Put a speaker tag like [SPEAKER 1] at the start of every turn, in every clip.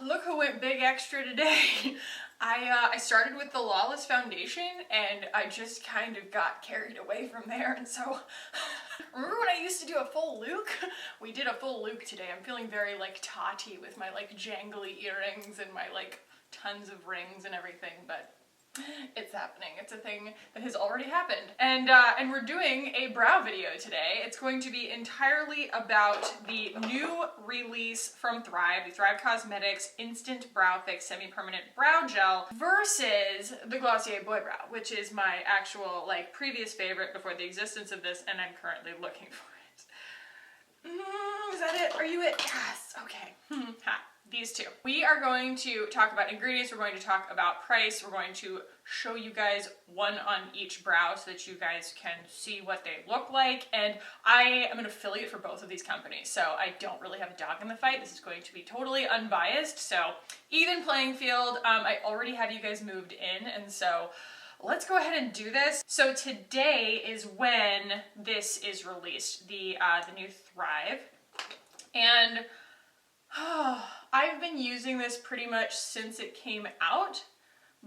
[SPEAKER 1] look who went big extra today. I started with the Lawless foundation and I just kind of got carried away from there, and so remember when I used to do a full look? We did a full look today. I'm feeling very like Tati with my like jangly earrings and my like tons of rings and everything, but it's happening. It's a thing that has already happened. And we're doing a brow video today. It's going to be entirely about the new release from Thrive, the Thrive Cosmetics Instant Brow Fix Semi-Permanent Brow Gel versus the Glossier Boy Brow, which is my actual like previous favorite before the existence of this, and I'm currently looking for it. Is that it? Are you it? Yes. Okay. Ha. These two. We are going to talk about ingredients, we're going to talk about price, we're going to show you guys one on each brow so that you guys can see what they look like, and I am an affiliate for both of these companies, so I don't really have a dog in the fight. This is going to be totally unbiased, so even playing field. I already have you guys moved in, and so let's go ahead and do this. So today is when this is released, the new Thrive, and I've been using this pretty much since it came out,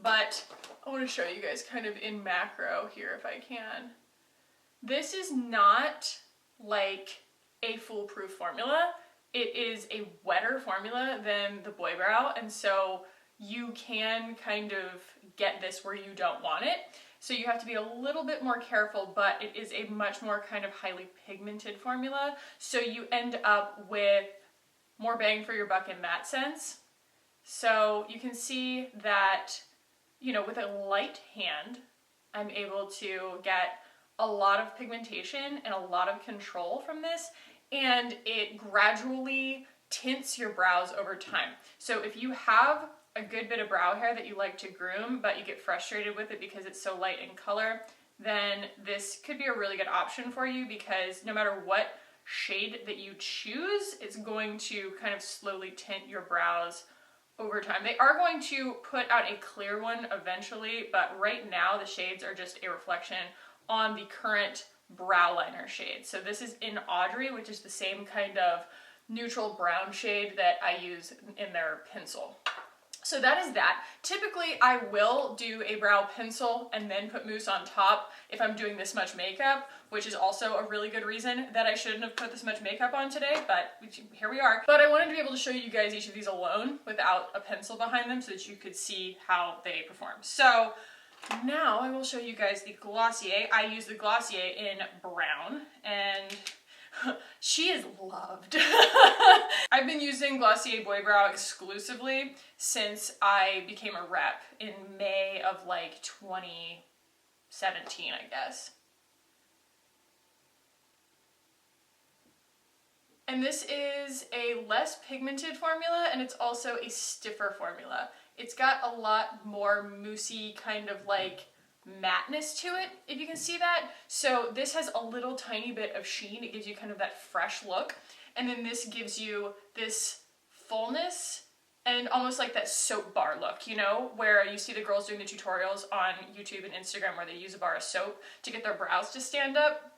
[SPEAKER 1] but I want to show you guys kind of in macro here if I can. This is not like a foolproof formula. It is a wetter formula than the Boy Brow, and so you can kind of get this where you don't want it. So you have to be a little bit more careful, but it is a much more kind of highly pigmented formula, so you end up with more bang for your buck in that sense. So you can see that, you know, with a light hand, I'm able to get a lot of pigmentation and a lot of control from this, and it gradually tints your brows over time. So if you have a good bit of brow hair that you like to groom, but you get frustrated with it because it's so light in color, then this could be a really good option for you, because no matter what shade that you choose, it's going to kind of slowly tint your brows over time. They are going to put out a clear one eventually, but right now the shades are just a reflection on the current brow liner shade. So this is in Audrey, which is the same kind of neutral brown shade that I use in their pencil. So that is that. Typically I will do a brow pencil and then put mousse on top if I'm doing this much makeup, which is also a really good reason that I shouldn't have put this much makeup on today, but here we are. But I wanted to be able to show you guys each of these alone without a pencil behind them so that you could see how they perform. So now I will show you guys the Glossier. I use the Glossier in brown, and she is loved. I've been using Glossier Boy Brow exclusively since I became a rep in May of like 2017, I guess. And this is a less pigmented formula, and it's also a stiffer formula. It's got a lot more moussey kind of like matteness to it, if you can see that. So this has a little tiny bit of sheen. It gives you kind of that fresh look, and then this gives you this fullness and almost like that soap bar look, you know, where you see the girls doing the tutorials on YouTube and Instagram where they use a bar of soap to get their brows to stand up.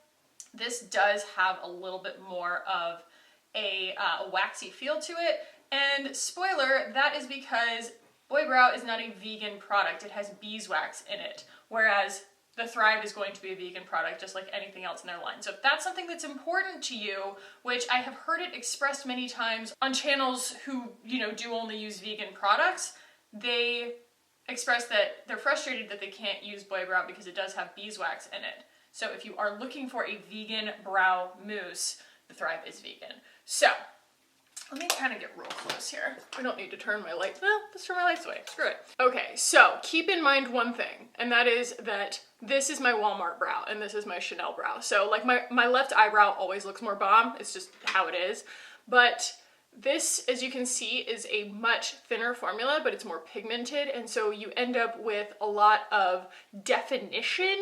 [SPEAKER 1] This does have a little bit more of a waxy feel to it, and spoiler, that is because Boy Brow is not a vegan product. It has beeswax in it, whereas the Thrive is going to be a vegan product just like anything else in their line. So if that's something that's important to you, which I have heard it expressed many times on channels who, you know, do only use vegan products, they express that they're frustrated that they can't use Boy Brow because it does have beeswax in it. So if you are looking for a vegan brow mousse, the Thrive is vegan. So let me kind of get real close here. I don't need to turn my lights. Well, let's turn my lights away. Screw it. Okay, so keep in mind one thing, and that is that this is my Walmart brow and this is my Chanel brow. So like my left eyebrow always looks more bomb. It's just how it is. But this, as you can see, is a much thinner formula, but it's more pigmented, and so you end up with a lot of definition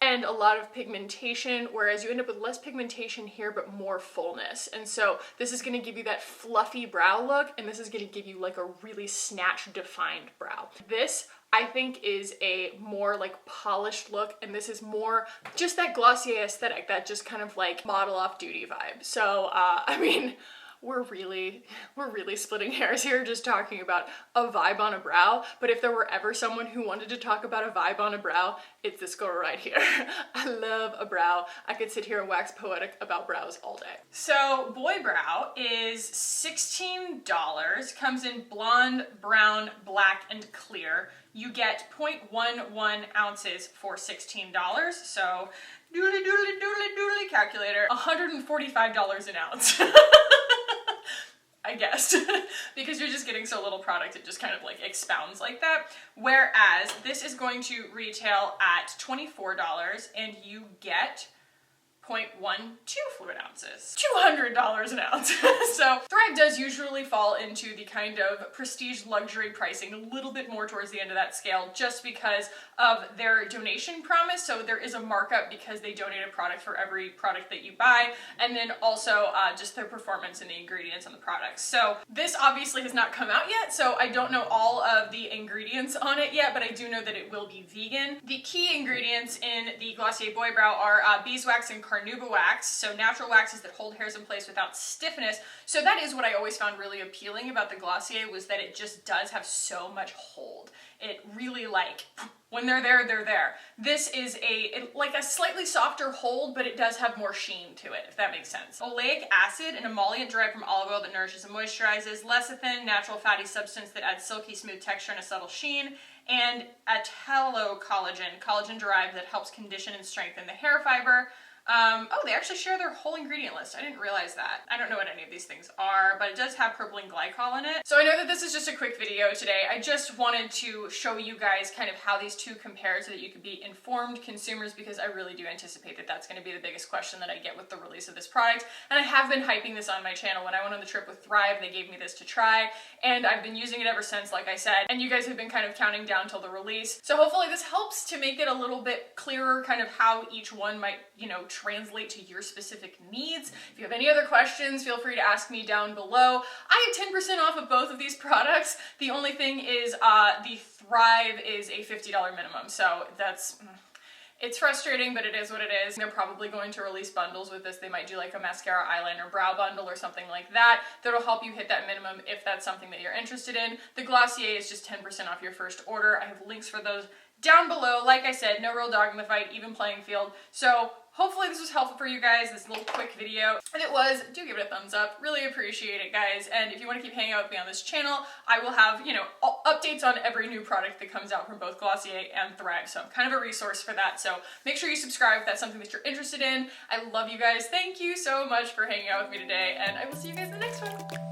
[SPEAKER 1] and a lot of pigmentation, whereas you end up with less pigmentation here, but more fullness. And so this is gonna give you that fluffy brow look, and this is gonna give you like a really snatch defined brow. This, I think, is a more like polished look, and this is more just that Glossier aesthetic, that just kind of like model off duty vibe. So, I mean, we're really splitting hairs here just talking about a vibe on a brow, but if there were ever someone who wanted to talk about a vibe on a brow, it's this girl right here. I love a brow. I could sit here and wax poetic about brows all day. So Boy Brow is $16, comes in blonde, brown, black, and clear. You get 0.11 ounces for $16, so doodly calculator, $145 an ounce. I guess, because you're just getting so little product, it just kind of like expounds like that. Whereas this is going to retail at $24 and you get 0.12 fluid ounces. $200 an ounce. So Thrive does usually fall into the kind of prestige luxury pricing, a little bit more towards the end of that scale, just because of their donation promise. So there is a markup because they donate a product for every product that you buy, and then also just their performance and the ingredients on the products. So this obviously has not come out yet, so I don't know all of the ingredients on it yet, but I do know that it will be vegan. The key ingredients in the Glossier Boy Brow are beeswax and carnauba wax, so natural waxes that hold hairs in place without stiffness. So that is what I always found really appealing about the Glossier, was that it just does have so much hold. It really, like, when they're there, they're there. This is like a slightly softer hold, but it does have more sheen to it, if that makes sense. Oleic acid, an emollient derived from olive oil that nourishes and moisturizes. Lecithin, natural fatty substance that adds silky smooth texture and a subtle sheen. And atelocollagen, collagen derived that helps condition and strengthen the hair fiber. Oh, they actually share their whole ingredient list. I didn't realize that. I don't know what any of these things are, but it does have propylene glycol in it. So I know that this is just a quick video today. I just wanted to show you guys kind of how these two compare so that you could be informed consumers, because I really do anticipate that that's going to be the biggest question that I get with the release of this product. And I have been hyping this on my channel. When I went on the trip with Thrive, they gave me this to try, and I've been using it ever since, like I said, and you guys have been kind of counting down till the release. So hopefully this helps to make it a little bit clearer kind of how each one might, you know, translate to your specific needs. If you have any other questions, feel free to ask me down below. I have 10% off of both of these products. The only thing is the Thrive is a $50 minimum, so that's... It's frustrating, but it is what it is. They're probably going to release bundles with this. They might do like a mascara, eyeliner, brow bundle or something like that. That'll help you hit that minimum if that's something that you're interested in. The Glossier is just 10% off your first order. I have links for those down below. Like I said, no real dog in the fight, even playing field. So hopefully this was helpful for you guys, this little quick video. If it was, do give it a thumbs up. Really appreciate it, guys. And if you want to keep hanging out with me on this channel, I will have, you know, updates on every new product that comes out from both Glossier and Thrive. So I'm kind of a resource for that. So make sure you subscribe if that's something that you're interested in. I love you guys. Thank you so much for hanging out with me today, and I will see you guys in the next one.